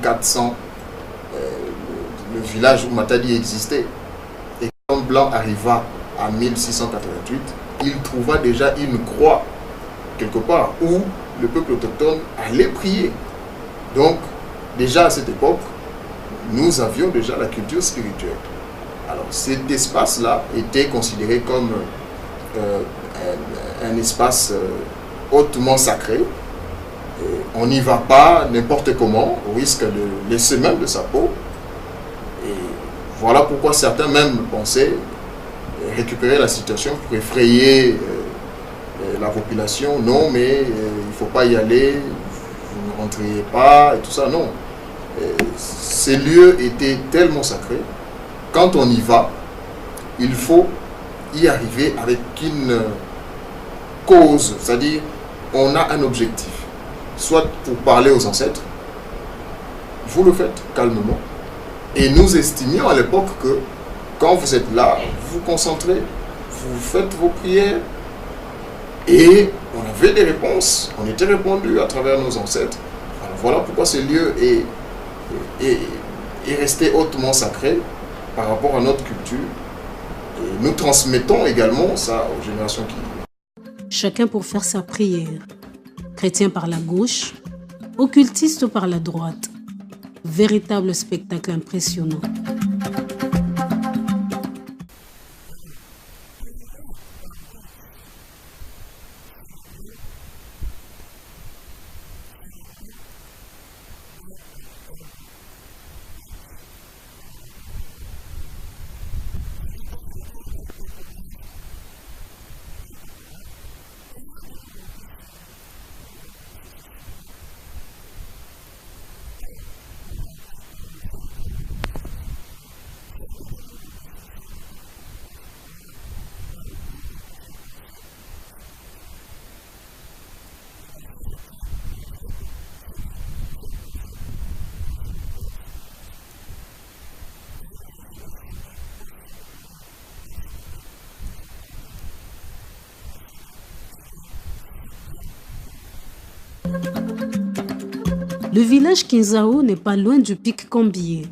1400, le village où Matadi existait. Et quand Blanc arriva en 1688, il trouva déjà une croix quelque part où le peuple autochtone allait prier. Donc, déjà à cette époque, nous avions déjà la culture spirituelle. Alors, cet espace-là était considéré comme un espace hautement sacré. Et on n'y va pas n'importe comment, au risque de laisser même de sa peau. Et voilà pourquoi certains même pensaient récupérer la situation pour effrayer la population. Non, mais il ne faut pas y aller, vous ne rentriez pas, et tout ça. Non. Ces lieux étaient tellement sacrés. Quand on y va, il faut y arriver avec une cause, c'est-à-dire on a un objectif. Soit pour parler aux ancêtres, vous le faites calmement. Et nous estimions à l'époque que quand vous êtes là, vous vous concentrez, vous faites vos prières. Et on avait des réponses, on était répondu à travers nos ancêtres. Alors voilà pourquoi ce lieu est resté hautement sacré par rapport à notre culture. Et nous transmettons également ça aux générations qui viennent. Chacun pour faire sa prière. Chrétien par la gauche, occultiste par la droite. Véritable spectacle impressionnant. Le village Kinzao n'est pas loin du pic Cambier.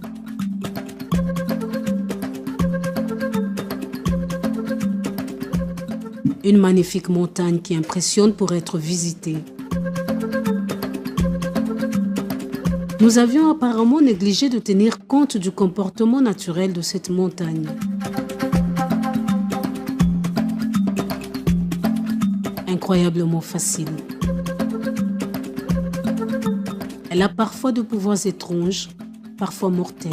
Une magnifique montagne qui impressionne pour être visitée. Nous avions apparemment négligé de tenir compte du comportement naturel de cette montagne. Incroyablement facile. Elle a parfois de pouvoirs étranges, parfois mortels.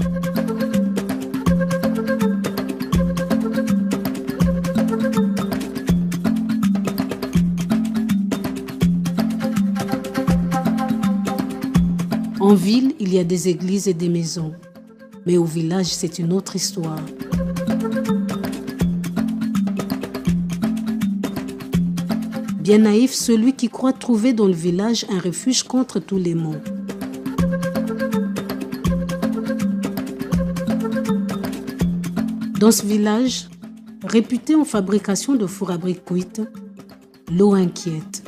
En ville, il y a des églises et des maisons. Mais au village, c'est une autre histoire. Bien naïf, celui qui croit trouver dans le village un refuge contre tous les maux. Dans ce village, réputé en fabrication de fours à briques cuites, l'eau inquiète.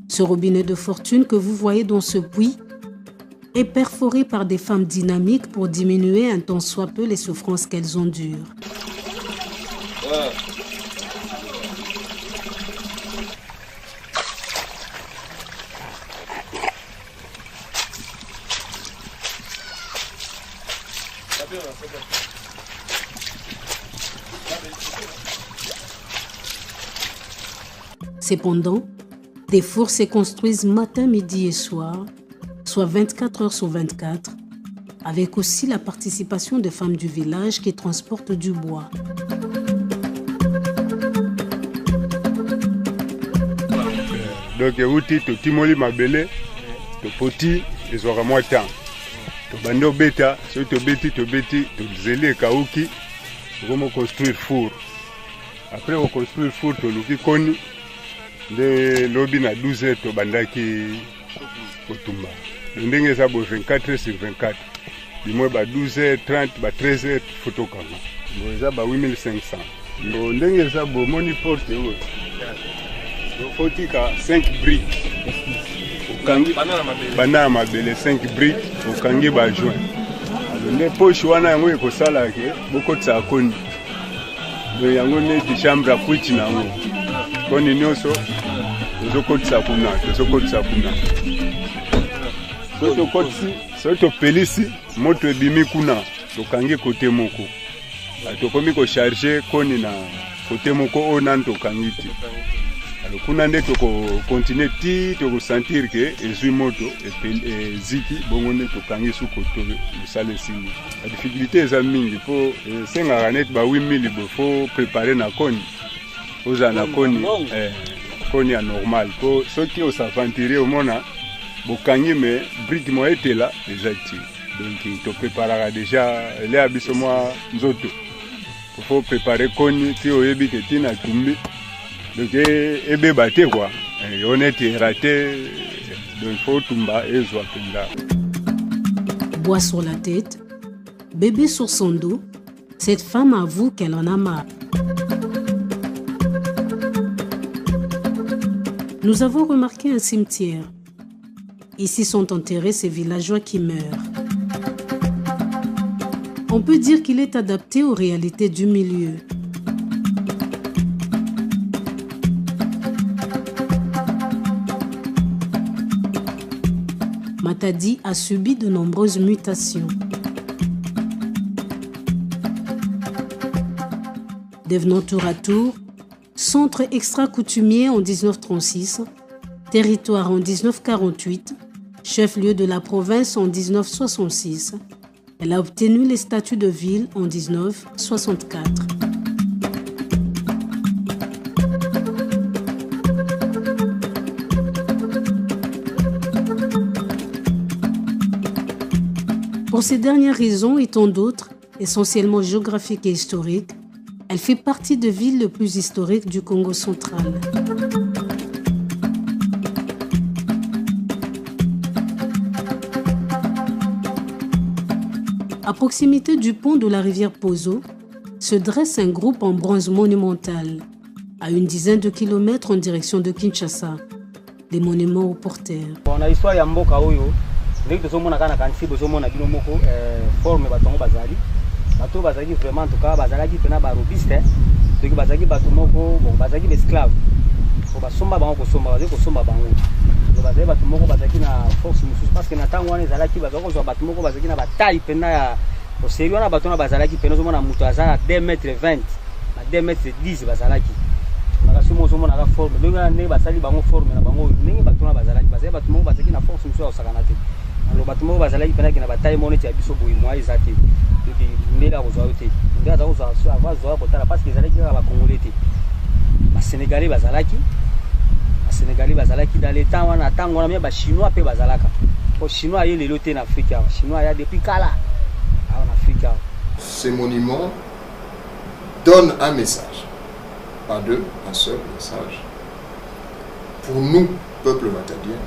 Ce robinet de fortune que vous voyez dans ce puits est perforé par des femmes dynamiques pour diminuer un tant soit peu les souffrances qu'elles endurent. Cependant, des fours se construisent matin, midi et soir, soit 24 heures sur 24, avec aussi la participation des femmes du village qui transportent du bois. Donc, outi to timoli mabele, to poti, ils auront moins de temps. To bando beta, so to beti, to zele kauki, on va construire four. Après, on construit four, to luki koni. De lobby na 12 heures to bandaki otumba. Ndenge za bo 24 sur 24. Bimwe ba 12h30 ba 13h photo kama. Bo za ba 8500. Bo ndenge za bo moni porte wo. Do fotika 5 briques. okangi bana mabele 5 briques okangi ba joint nde poche wana yango ekosala ke bokotisa koni donc yango neti chambre ya kwiti nango koni nyonso tozokotisa kuna soki topelisi moto ebimi kuna tokangi kote moko tokomi kocharge koni na kote moko oyo nani tokangi te kuna nde tokokontinue ti tokosentir ke ezwi moto eziki bongo nde tokangi suko mosala esili badifficulté eza mingi mpo esengaka neti ba 8000 bofo prépare na koni ozala na koni ya normal mpo soki osaventire omona bokangi me brique mo etela eza ti donc topreparaka déjà ele ya biso mwa nzoto faut préparer koni ti oyebi ke ti na tumbi donc ebeba te quoi on est raté donc faut tumba ezwa penza. Bois sur la tête, bébé sur son dos, cette femme avoue qu'elle en a marre. Nous avons remarqué un cimetière. Ici sont enterrés ces villageois qui meurent. On peut dire qu'il est adapté aux réalités du milieu. Matadi a subi de nombreuses mutations. Devenant tour à tour centre extra-coutumier en 1936, territoire en 1948, chef-lieu de la province en 1966, elle a obtenu les statuts de ville en 1964. Pour ces dernières raisons et tant d'autres, essentiellement géographiques et historiques, elle fait partie des villes les plus historiques du Congo central. À proximité du pont de la rivière Pozo, se dresse un groupe en bronze monumental, à une dizaine de kilomètres en direction de Kinshasa, des monuments aux porteurs. On a l'histoire ya mboka oyo, ndenge tozomona kana kanisi bozomona bino moko forme batongo bazali. Bato bazali vraiment en tout cas bazalaki pena ba robiste, donc bazali bato moko bon bazali esclave. Ko basomba bango kosomba bazali kosomba bango. Donc bazali bato moko bazali na force mususu parce que na tango wana ezalaki bazali kozwa bato moko bazali na bataille pena ya au sérieux na bato na bazalaki pena zomona muto azala 2m20 na 2m10 bazalaki. Nakasumo zomona ka forme. Donc na ne basali bango forme na bango ndenge bato na bazalaki bato moko bazali na force mususu osakana te. Alors bato moko bazalaki pena na bataille monete ya biso boyi moi ezate. Ndela kozwa te. Ndela za kozwa so avazwa kotala parce que ezalaki ba congolais te. Ba sénégalais bazalaki. Ba sénégalais bazalaki dans les temps wana tango wana ba chinois pe bazalaka. Po chinois yé lelo te na Afrique. Chinois ya depuis kala en Afrique. Ces monuments donnent un message. Pas deux, un seul message. Pour nous, peuple matadien,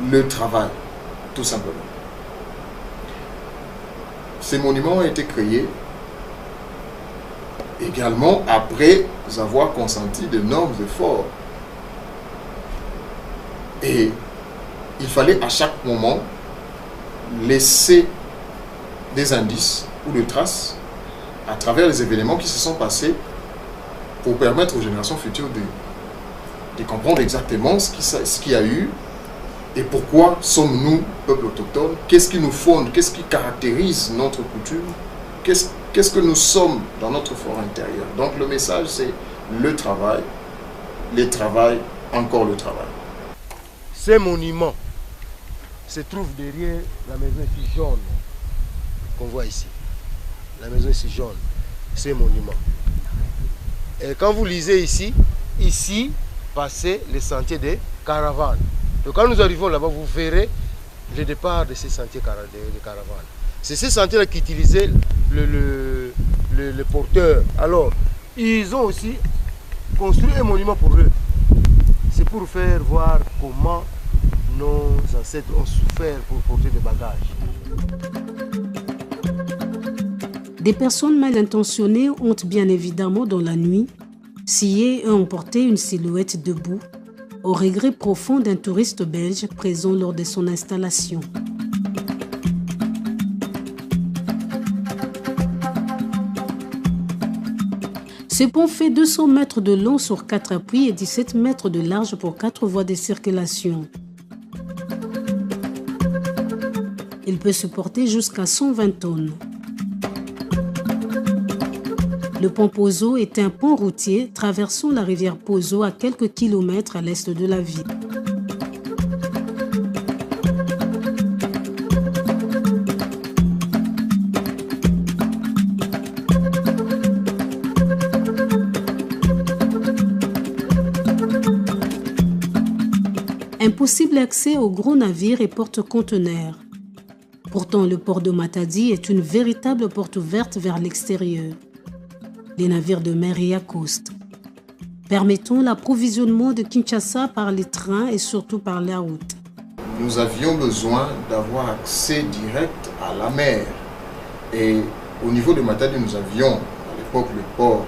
le travail, tout simplement. Ces monuments ont été créés également après avoir consenti d'énormes efforts. Et il fallait à chaque moment laisser des indices ou des traces à travers les événements qui se sont passés pour permettre aux générations futures de comprendre exactement ce qu'il y a eu et pourquoi sommes-nous, peuple autochtone, qu'est-ce qui nous fonde, qu'est-ce qui caractérise notre coutume, qu'est-ce que nous sommes dans notre fort intérieur. Donc le message c'est le travail, encore le travail. Ces monuments se trouvent derrière la maison ici jaune qu'on voit ici. La maison ici jaune, ces monuments. Et quand vous lisez ici passaient les sentiers des caravanes. Donc quand nous arrivons là-bas, vous verrez le départ de ces sentiers de caravanes. C'est ces sentiers-là qui utilisaient le porteur. Alors, ils ont aussi construit un monument pour eux. C'est pour faire voir comment nos ancêtres ont souffert pour porter des bagages. Des personnes mal intentionnées ont bien évidemment dans la nuit scié et emporté une silhouette debout au regret profond d'un touriste belge présent lors de son installation. Ce pont fait 200 mètres de long sur 4 appuis et 17 mètres de large pour 4 voies de circulation. Il peut supporter jusqu'à 120 tonnes. Le pont Pozo est un pont routier traversant la rivière Pozo à quelques kilomètres à l'est de la ville. Impossible accès aux gros navires et porte-conteneurs. Pourtant, le port de Matadi est une véritable porte ouverte vers l'extérieur. Les navires de mer y accostent, permettant l'approvisionnement de Kinshasa par les trains et surtout par la route. Nous avions besoin d'avoir accès direct à la mer. Et au niveau de Matadi, nous avions à l'époque le port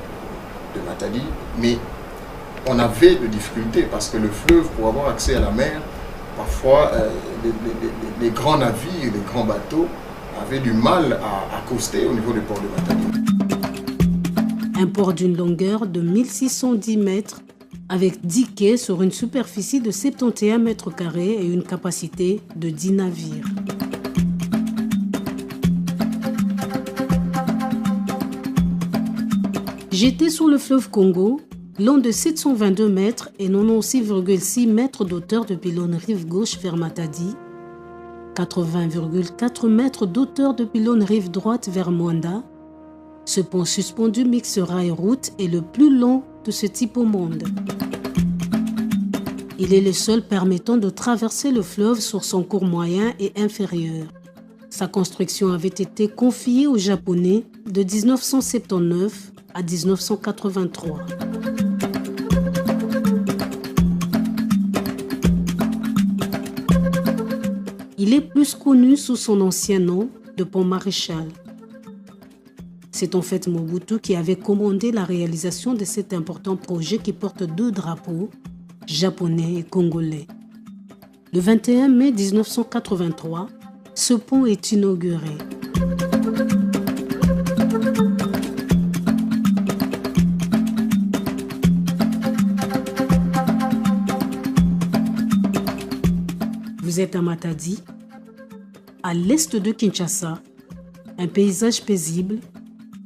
de Matadi, mais on avait des difficultés parce que le fleuve, pour avoir accès à la mer, parfois les grands navires, les grands bateaux avaient du mal à accoster au niveau du port de Matadi. Un port d'une longueur de 1610 mètres avec 10 quais sur une superficie de 71 mètres carrés et une capacité de 10 navires. Jeté sur le fleuve Congo, long de 722 mètres et 96,6 mètres d'auteur depuis l'aune rive gauche vers Matadi, 80,4 mètres d'auteur depuis l'aune rive droite vers Mwanda, ce pont suspendu mixe rail route est le plus long de ce type au monde. Il est le seul permettant de traverser le fleuve sur son cours moyen et inférieur. Sa construction avait été confiée aux Japonais de 1979 à 1983. Il est plus connu sous son ancien nom de pont Maréchal. C'est en fait Mobutu qui avait commandé la réalisation de cet important projet qui porte 2 drapeaux, japonais et congolais. Le 21 mai 1983, ce pont est inauguré. Vous êtes à Matadi, à l'est de Kinshasa, un paysage paisible,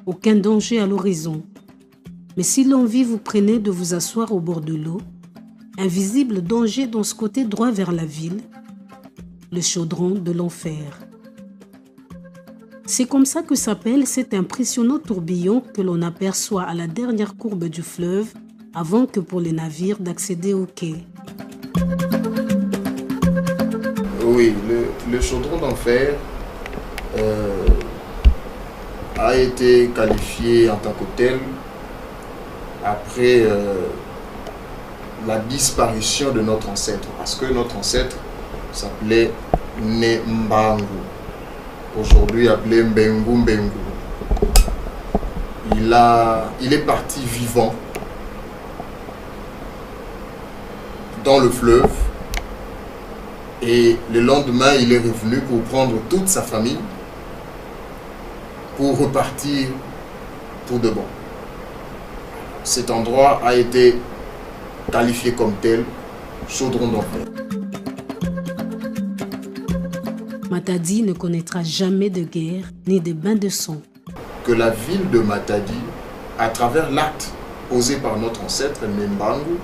aucun danger à l'horizon. Mais si l'envie vous prenait de vous asseoir au bord de l'eau, un visible danger dans ce côté droit vers la ville, le chaudron de l'enfer. C'est comme ça que s'appelle cet impressionnant tourbillon que l'on aperçoit à la dernière courbe du fleuve avant que pour les navires d'accéder au quai. Oui, le chaudron d'enfer a été qualifié en tant que tel après la disparition de notre ancêtre, parce que notre ancêtre s'appelait Nembangu, aujourd'hui appelé Mbengu Mbengu. Il est parti vivant dans le fleuve et le lendemain il est revenu pour prendre toute sa famille pour repartir pour de bon. Cet endroit a été qualifié comme tel, chaudron d'enfer. Matadi ne connaîtra jamais de guerre ni de bains de sang. Que la ville de Matadi, à travers l'acte posé par notre ancêtre Nembangu,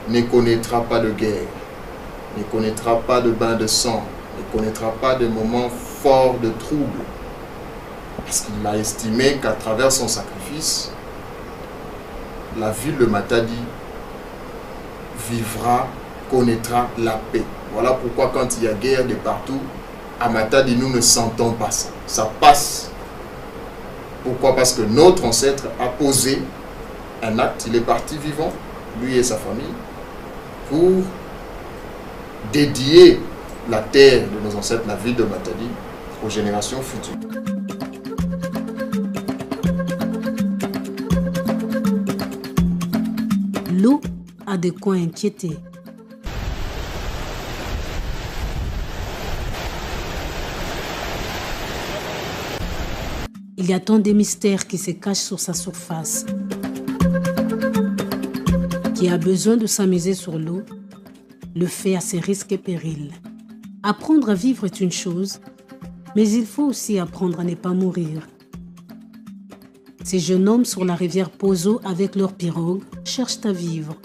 ne connaîtra pas de guerre, ne connaîtra pas de bains de sang, ne connaîtra pas de moments forts de trouble. Parce qu'il a estimé qu'à travers son sacrifice, la ville de Matadi vivra, connaîtra la paix. Voilà pourquoi quand il y a guerre de partout, à Matadi, nous ne sentons pas ça. Ça passe. Pourquoi? Parce que notre ancêtre a posé un acte, il est parti vivant, lui et sa famille, pour dédier la terre de nos ancêtres, la ville de Matadi, aux générations futures. L'eau a de quoi inquiéter. Il y a tant de mystères qui se cachent sur sa surface. Qui a besoin de s'amuser sur l'eau, le fait à ses risques et périls. Apprendre à vivre est une chose, mais il faut aussi apprendre à ne pas mourir. Ces jeunes hommes sur la rivière Pozo avec leurs pirogues cherchent à vivre.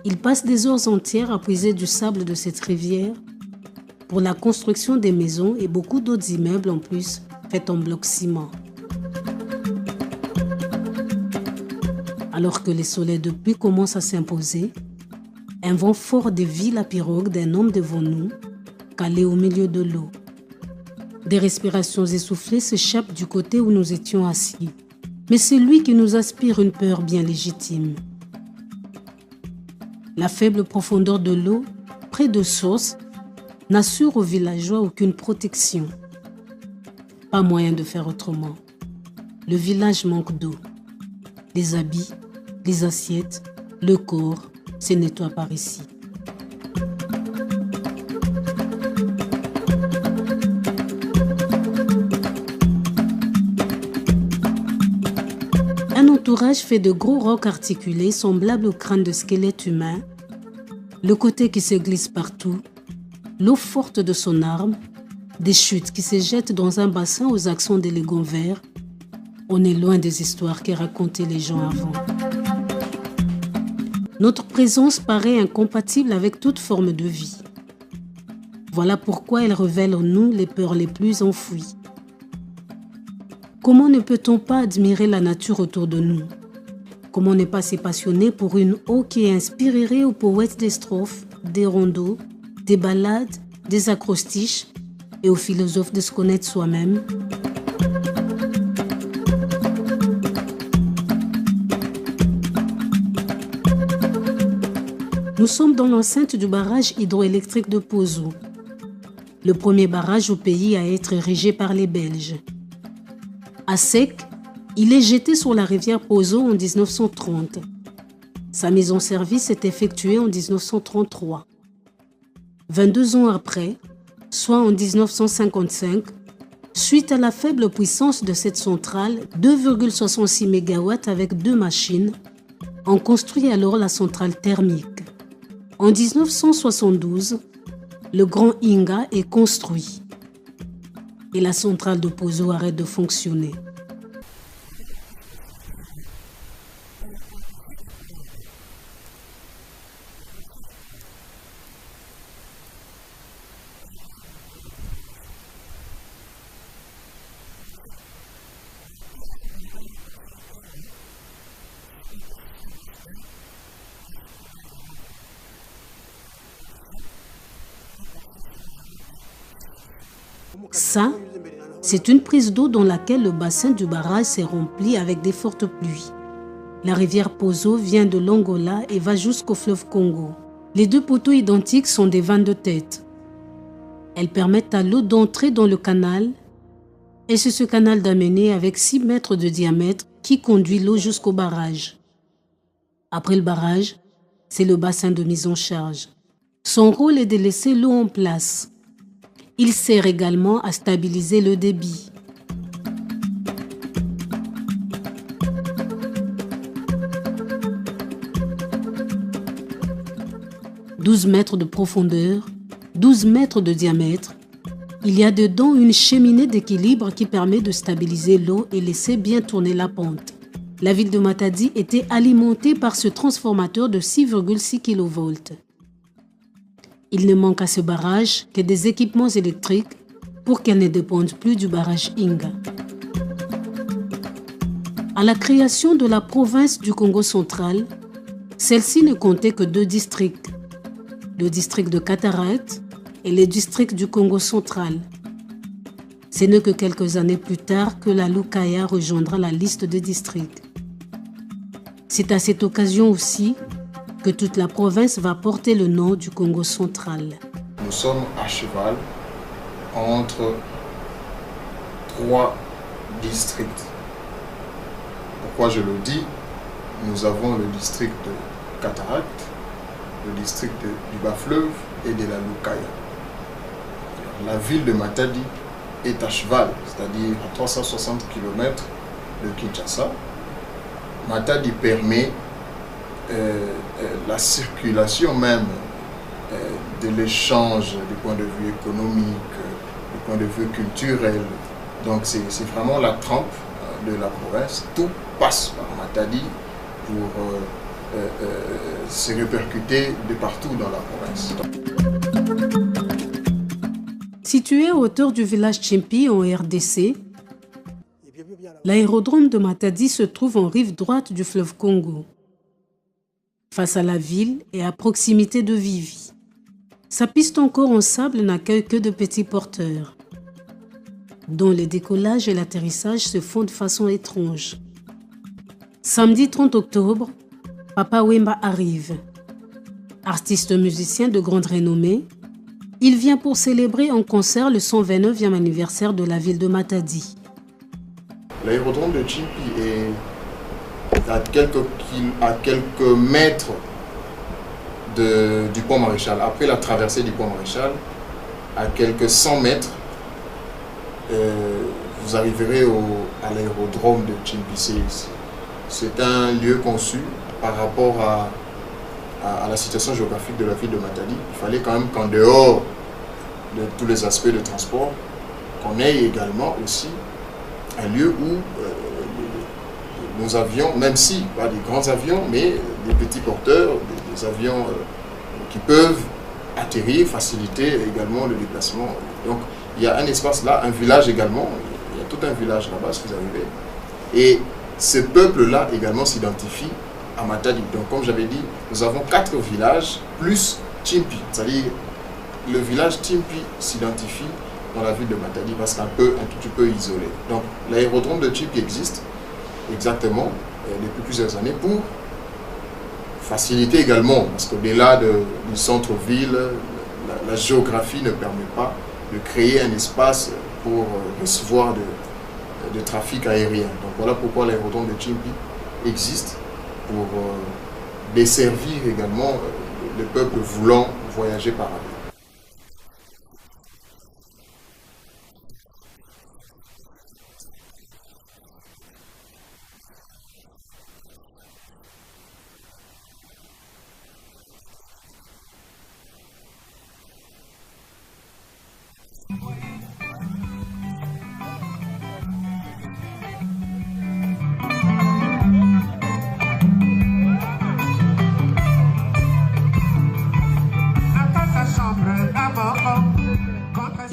Ils passent des heures entières à puiser du sable de cette rivière pour la construction des maisons et beaucoup d'autres immeubles en plus faits en blocs ciment. Alors que les soleils de pluie commencent à s'imposer, un vent fort dévie la pirogue d'un homme devant nous, calé au milieu de l'eau. Des respirations essoufflées s'échappent du côté où nous étions assis, mais c'est lui qui nous aspire une peur bien légitime. La faible profondeur de l'eau, près de source, n'assure aux villageois aucune protection. Pas moyen de faire autrement. Le village manque d'eau. Les habits, les assiettes, le corps se nettoient par ici. Un entourage fait de gros rocs articulés semblables au crâne de squelettes humains, le côté qui se glisse partout, l'eau forte de son arme, des chutes qui se jettent dans un bassin aux accents d'élégants verts. On est loin des histoires que racontaient les gens avant. Notre présence paraît incompatible avec toute forme de vie. Voilà pourquoi elle révèle en nous les peurs les plus enfouies. Comment ne peut-on pas admirer la nature autour de nous? Comment ne pas se passionner pour une eau qui inspirerait aux poètes des strophes, des rondeaux, des ballades, des acrostiches et aux philosophes de se connaître soi-même? Nous sommes dans l'enceinte du barrage hydroélectrique de Pozo, le premier barrage au pays à être érigé par les Belges. À sec, il est jeté sur la rivière Pozo en 1930. Sa mise en service est effectuée en 1933. 22 ans après, soit en 1955, suite à la faible puissance de cette centrale, 2,66 MW avec 2 machines, on construit alors la centrale thermique. En 1972, le Grand Inga est construit et la centrale de Pozo arrête de fonctionner. Ça, c'est une prise d'eau dans laquelle le bassin du barrage s'est rempli avec des fortes pluies. La rivière Pozo vient de l'Angola et va jusqu'au fleuve Congo. Les deux poteaux identiques sont des vannes de tête. Elles permettent à l'eau d'entrer dans le canal et c'est ce canal d'amener avec 6 mètres de diamètre qui conduit l'eau jusqu'au barrage. Après le barrage, c'est le bassin de mise en charge. Son rôle est de laisser l'eau en place. Il sert également à stabiliser le débit. « 12 mètres de profondeur, 12 mètres de diamètre. Il y a dedans une cheminée d'équilibre qui permet de stabiliser l'eau et laisser bien tourner la pente. La ville de Matadi était alimentée par ce transformateur de 6,6 kV. Il ne manque à ce barrage que des équipements électriques pour qu'elle ne dépende plus du barrage Inga. À la création de la province du Congo central, celle-ci ne comptait que 2 districts, le district de Cataract et le district du Congo central. Ce n'est que quelques années plus tard que la Lukaya rejoindra la liste des districts. C'est à cette occasion aussi que toute la province va porter le nom du Congo central. Nous sommes à cheval entre 3 districts. Pourquoi je le dis? Nous avons le district de Cataract, le district du Bas-Fleuve et de la Lukaya. La ville de Matadi est à cheval, c'est-à-dire à 360 km de Kinshasa. Matadi permet la circulation même de l'échange du point de vue économique, du point de vue culturel. Donc c'est vraiment la trempe de la province. Tout passe par Matadi pour se répercuter de partout dans la province. Situé à hauteur du village Tchimpi en RDC, l'aérodrome de Matadi se trouve en rive droite du fleuve Congo, face à la ville et à proximité de Vivi. Sa piste encore en sable n'accueille que de petits porteurs, dont les décollages et l'atterrissage se font de façon étrange. Samedi 30 octobre, Papa Wemba arrive. Artiste musicien de grande renommée, il vient pour célébrer en concert le 129e anniversaire de la ville de Matadi. L'aérodrome de Tchimpi est à quelques mètres du pont Maréchal. Après la traversée du pont Maréchal, à quelques 100 mètres, vous arriverez à l'aérodrome de Tchimpi. C'est un lieu conçu par rapport à la situation géographique de la ville de Matadi. Il fallait quand même qu'en dehors de tous les aspects de transport, qu'on ait également aussi un lieu où nos avions, même si pas des grands avions, mais des petits porteurs, des avions qui peuvent atterrir, faciliter également le déplacement. Donc il y a un espace là, un village également, il y a tout un village là-bas si vous arrivez. Et ce peuple-là également s'identifie à Matadi. Donc comme j'avais dit, nous avons 4 villages plus Tchimpi. C'est-à-dire le village Tchimpi s'identifie dans la ville de Matadi parce qu'un tout petit peu isolé. Donc l'aérodrome de Tchimpi existe exactement depuis plusieurs années pour faciliter également, parce qu'au-delà du centre-ville, la géographie ne permet pas de créer un espace pour recevoir de trafic aérien. Donc voilà pourquoi l'aérodrome de Tchimpi existe, pour desservir également le peuple voulant voyager par avion.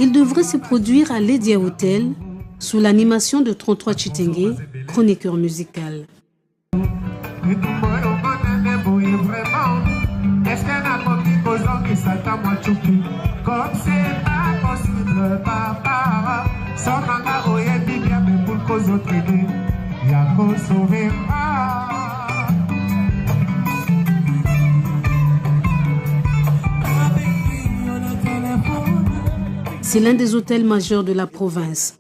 Il devrait se produire à l'Edia Hotel sous l'animation de 33 Chitenge, chroniqueur musical. C'est l'un des hôtels majeurs de la province.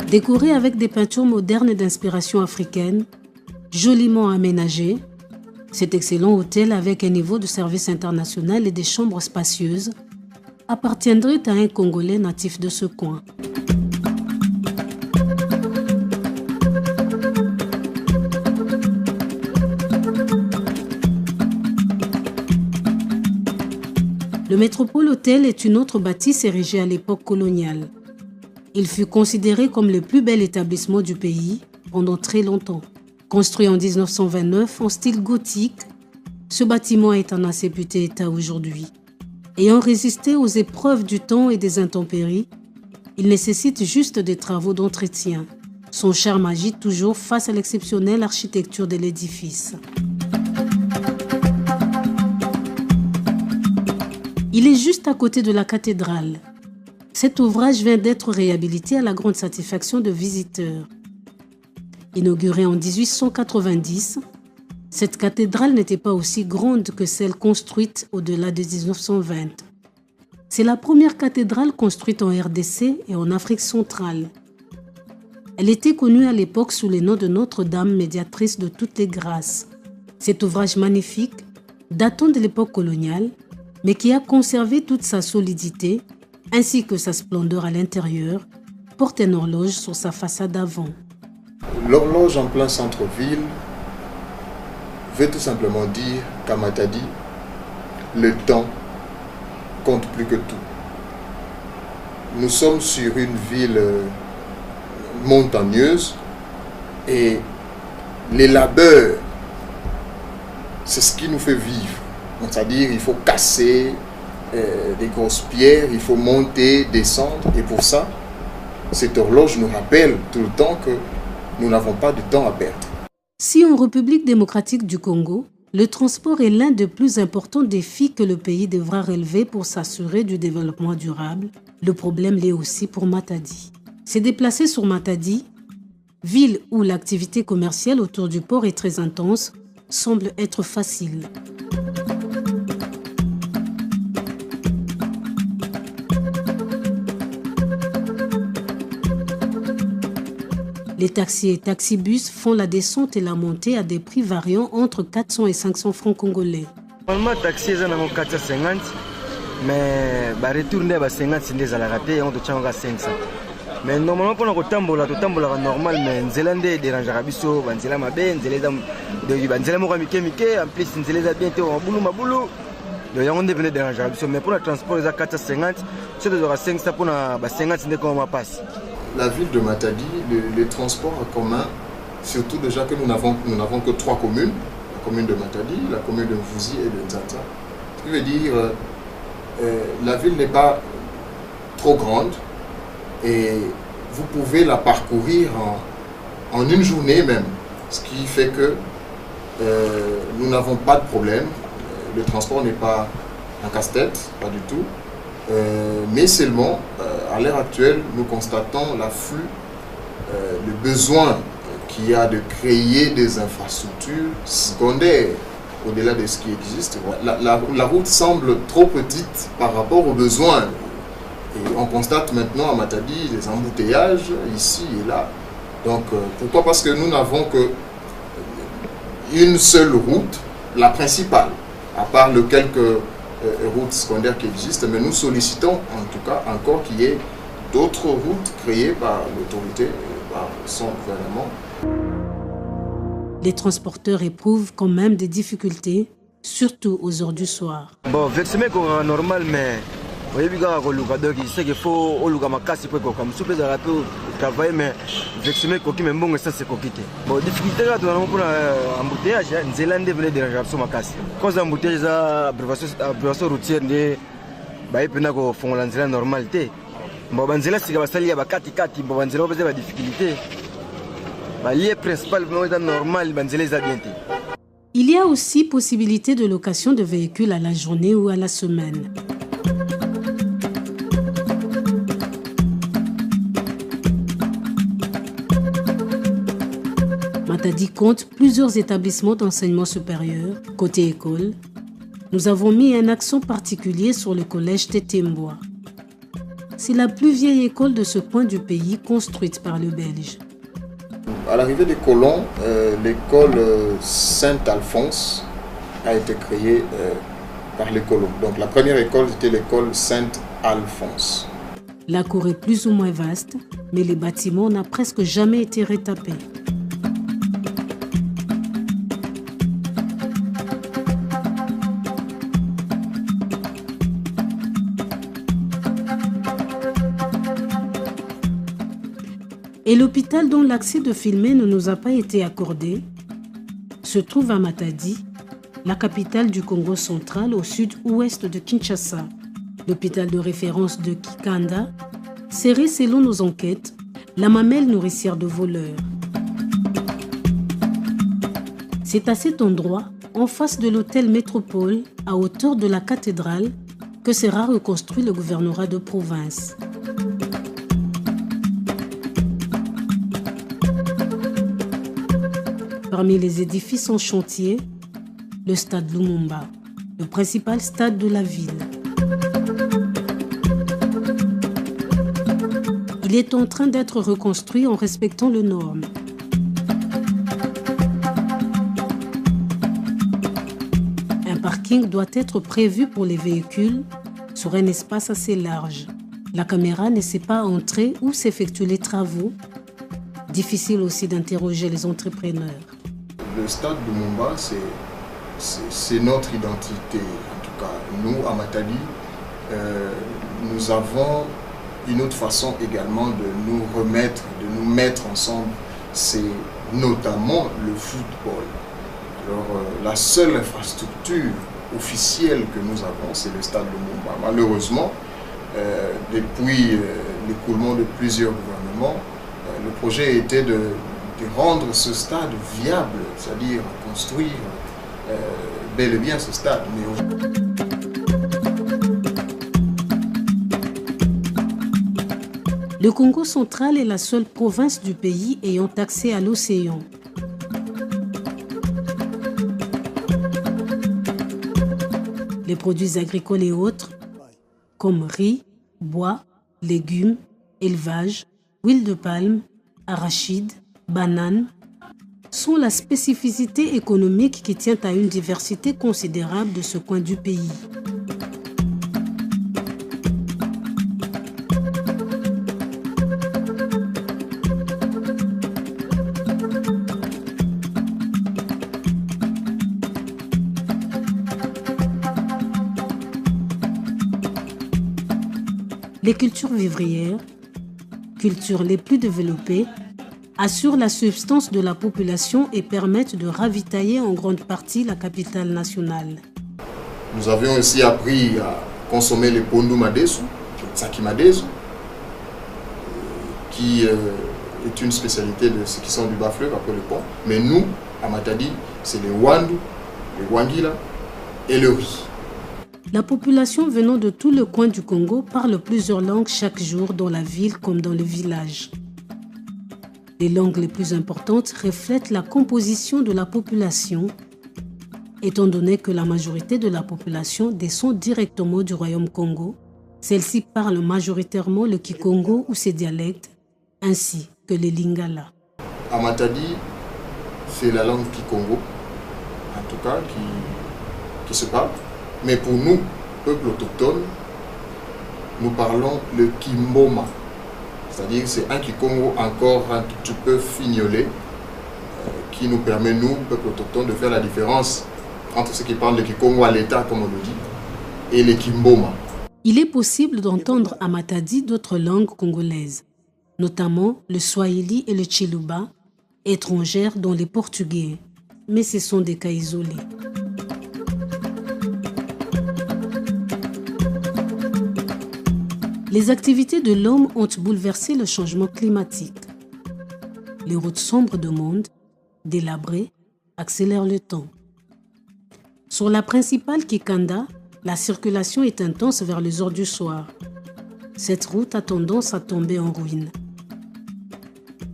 Décoré avec des peintures modernes d'inspiration africaine, joliment aménagé, cet excellent hôtel avec un niveau de service international et des chambres spacieuses appartiendrait à un Congolais natif de ce coin. Le Métropole Hôtel est une autre bâtisse érigée à l'époque coloniale. Il fut considéré comme le plus bel établissement du pays pendant très longtemps. Construit en 1929 en style gothique, ce bâtiment est en assez puté état aujourd'hui. Ayant résisté aux épreuves du temps et des intempéries, il nécessite juste des travaux d'entretien. Son charme agite toujours face à l'exceptionnelle architecture de l'édifice. Il est juste à côté de la cathédrale. Cet ouvrage vient d'être réhabilité à la grande satisfaction de visiteurs. Inaugurée en 1890, cette cathédrale n'était pas aussi grande que celle construite au-delà de 1920. C'est la première cathédrale construite en RDC et en Afrique centrale. Elle était connue à l'époque sous le nom de Notre-Dame, médiatrice de toutes les grâces. Cet ouvrage magnifique, datant de l'époque coloniale, mais qui a conservé toute sa solidité, ainsi que sa splendeur à l'intérieur, porte une horloge sur sa façade avant. L'horloge en plein centre-ville veut tout simplement dire qu'à Matadi, le temps compte plus que tout. Nous sommes sur une ville montagneuse et les labeurs, c'est ce qui nous fait vivre. C'est-à-dire il faut casser des grosses pierres, il faut monter, descendre, et pour ça, cette horloge nous rappelle tout le temps que nous n'avons pas de temps à perdre. Si en République démocratique du Congo, le transport est l'un des plus importants défis que le pays devra relever pour s'assurer du développement durable, le problème l'est aussi pour Matadi. Se déplacer sur Matadi, ville où l'activité commerciale autour du port est très intense, semble être facile. Les taxis et taxibus font la descente et la montée à des prix variant entre 400 et 500 francs congolais. Normalement, taxi est 450, mais le retour est 50, c'est à la raté, on doit 500. Mais normalement, pour nous tambola normal, mais Nzélande dérange à biso, Nzéla mabé, Nzéla moramike mike, en plus Nzéla bientôt en boulot. Donc on devait déranger à biso, mais pour le transport, c'est 450, c'est de 500 pour 50, c'est comme on passe. La ville de Matadi, les transports en commun, surtout déjà que nous n'avons que 3 communes, la commune de Matadi, la commune de Mvouzi et de Nzata. Ce qui veut dire la ville n'est pas trop grande et vous pouvez la parcourir en une journée même, ce qui fait que nous n'avons pas de problème. Le transport n'est pas un casse-tête, pas du tout. Mais seulement, à l'heure actuelle, nous constatons l'afflux, le besoin qu'il y a de créer des infrastructures secondaires au-delà de ce qui existe. La route semble trop petite par rapport aux besoins. Et on constate maintenant à Matadi des embouteillages ici et là. Donc pourquoi? Parce que nous n'avons qu'une seule route, la principale, à part les quelques routes secondaires qui existent, mais nous sollicitons en tout cas encore qu'il y ait d'autres routes créées par l'autorité, par son gouvernement. Les transporteurs éprouvent quand même des difficultés, surtout aux heures du soir. Bon, versement est normal, mais vous voyez, il sait qu'il faut comme souple de la tour travailler, mais versement est même bon, ça c'est compliqué. Bon, difficulté là, nous avons pour l'embouteillage, Nzélande venait déranger sur ma casse. Quand l'embouteillage à abreuvoir routière, il y a une Nzélande normalité. Bon, Nzélande c'est qu'il y a 4x4, bon, Nzélande a des difficultés. Le principal est normal, Nzélande a bien. Il y a aussi possibilité de location de véhicules à la journée ou à la semaine. Matadi compte plusieurs établissements d'enseignement supérieur. Côté école, nous avons mis un accent particulier sur le collège Tétémboa. C'est la plus vieille école de ce coin du pays construite par le Belge. À l'arrivée des colons, l'école Saint-Alphonse a été créée par les colons. Donc la première école était l'école Saint-Alphonse. La cour est plus ou moins vaste, mais les bâtiments n'ont presque jamais été retapés. Et l'hôpital dont l'accès de filmer ne nous a pas été accordé se trouve à Matadi, la capitale du Congo central au sud-ouest de Kinshasa. L'hôpital de référence de Kikanda serait, selon nos enquêtes, la mamelle nourricière de voleurs. C'est à cet endroit, en face de l'hôtel Métropole, à hauteur de la cathédrale, que sera reconstruit le gouvernorat de province. Parmi les édifices en chantier, le stade Lumumba, le principal stade de la ville. Il est en train d'être reconstruit en respectant les normes. Un parking doit être prévu pour les véhicules sur un espace assez large. La caméra ne sait pas entrer où s'effectuent les travaux. Difficile aussi d'interroger les entrepreneurs. Le stade de Lumumba, c'est notre identité. En tout cas, nous, à Matadi, nous avons une autre façon également de nous remettre, de nous mettre ensemble. C'est notamment le football. Alors, la seule infrastructure officielle que nous avons, c'est le stade de Lumumba. Malheureusement, depuis l'écoulement de plusieurs gouvernements, le projet était de rendre ce stade viable, c'est-à-dire construire bel et bien ce stade. Le Congo central est la seule province du pays ayant accès à l'océan. Les produits agricoles et autres, comme riz, bois, légumes, élevage, huile de palme, arachides, bananes, sont la spécificité économique qui tient à une diversité considérable de ce coin du pays. Les cultures vivrières, cultures les plus développées, assurent la subsistance de la population et permettent de ravitailler en grande partie la capitale nationale. Nous avions aussi appris à consommer les pondu madesu, le tsaki madesu, qui est une spécialité de ceux qui sont du bas-fleuve après le pont. Mais nous, à Matadi, c'est les wandu, les wangila et le riz. La population venant de tout le coin du Congo parle plusieurs langues chaque jour dans la ville comme dans le village. Les langues les plus importantes reflètent la composition de la population, étant donné que la majorité de la population descend directement du Royaume Congo. Celle-ci parle majoritairement le Kikongo ou ses dialectes, ainsi que les Lingala. À Matadi, c'est la langue Kikongo, en tout cas, qui se parle. Mais pour nous, peuple autochtone, nous parlons le Kimboma. C'est-à-dire que c'est un Kikongo encore un tout petit peu fignolé, qui nous permet, nous, peuple autochtone, de faire la différence entre ceux qui parlent le Kikongo à l'État, comme on le dit, et le Kimboma. Il est possible d'entendre à Matadi d'autres langues congolaises, notamment le Swahili et le Chiluba, étrangères dont les Portugais, mais ce sont des cas isolés. Les activités de l'homme ont bouleversé le changement climatique. Les routes sombres de monde, délabrées, accélèrent le temps. Sur la principale Kikanda, la circulation est intense vers les heures du soir. Cette route a tendance à tomber en ruine.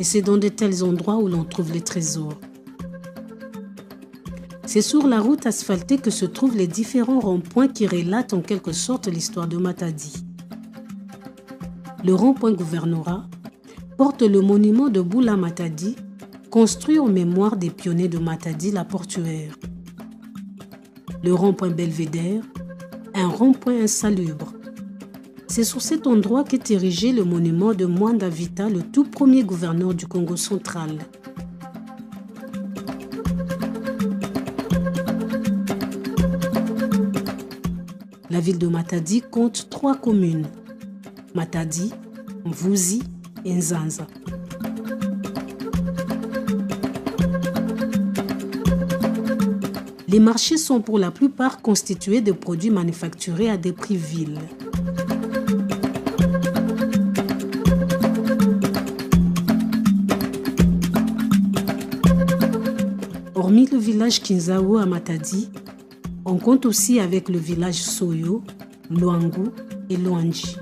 Et c'est dans de tels endroits où l'on trouve les trésors. C'est sur la route asphaltée que se trouvent les différents ronds-points qui relatent en quelque sorte l'histoire de Matadi. Le rond-point Gouvernorat porte le monument de Boula Matadi, construit en mémoire des pionniers de Matadi, la portuaire. Le rond-point Belvédère, un rond-point insalubre. C'est sur cet endroit qu'est érigé le monument de Mwanda Vita, le tout premier gouverneur du Congo central. La ville de Matadi compte 3 communes. Matadi, Mvuzi et Nzanza. Les marchés sont pour la plupart constitués de produits manufacturés à des prix vils. Hormis le village Kinzao à Matadi, on compte aussi avec le village Soyo, Luangu et Luanji.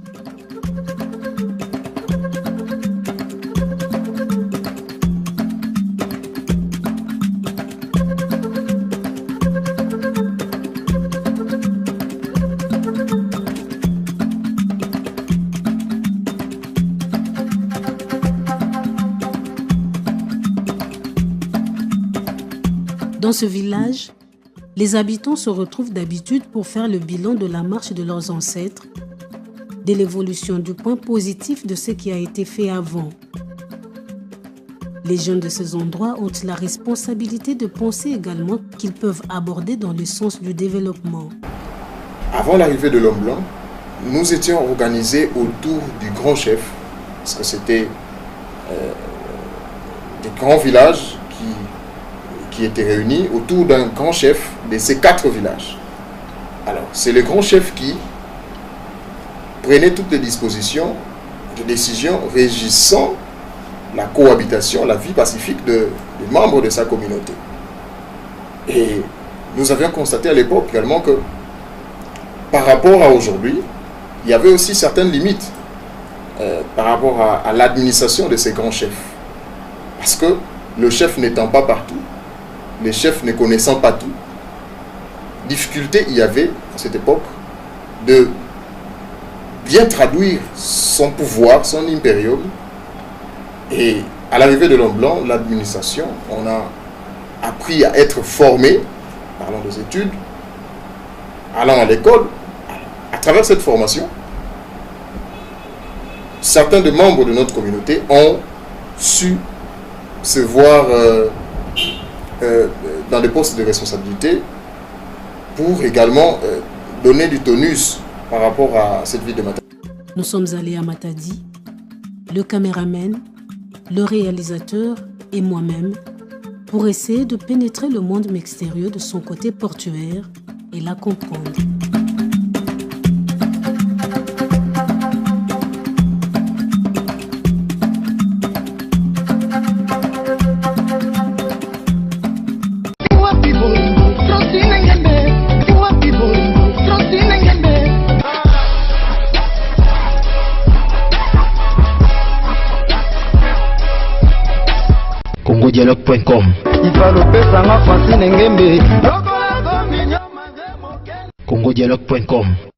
Dans ce village, les habitants se retrouvent d'habitude pour faire le bilan de la marche de leurs ancêtres, de l'évolution du point positif de ce qui a été fait avant. Les jeunes de ces endroits ont la responsabilité de penser également qu'ils peuvent aborder dans le sens du développement. Avant l'arrivée de l'homme blanc, nous étions organisés autour du grand chef, parce que c'était des grands villages qui étaient réunis autour d'un grand chef de ces 4 villages. Alors, c'est le grand chef qui prenait toutes les dispositions, les décisions régissant la cohabitation, la vie pacifique des membres de sa communauté. Et nous avions constaté à l'époque également que par rapport à aujourd'hui, il y avait aussi certaines limites par rapport à l'administration de ces grands chefs. Parce que le chef n'étant pas partout, les chefs ne connaissant pas tout, difficulté il y avait à cette époque de bien traduire son pouvoir, son impérium. Et à l'arrivée de l'homme blanc, l'administration, on a appris à être formé, parlant des études, allant à l'école. À travers cette formation, certains des membres de notre communauté ont su se voir dans des postes de responsabilité pour également donner du tonus par rapport à cette ville de Matadi. Nous sommes allés à Matadi, le caméraman, le réalisateur et moi-même, pour essayer de pénétrer le monde mixtérieux de son côté portuaire et la comprendre. congodialogue.com congodialogue.com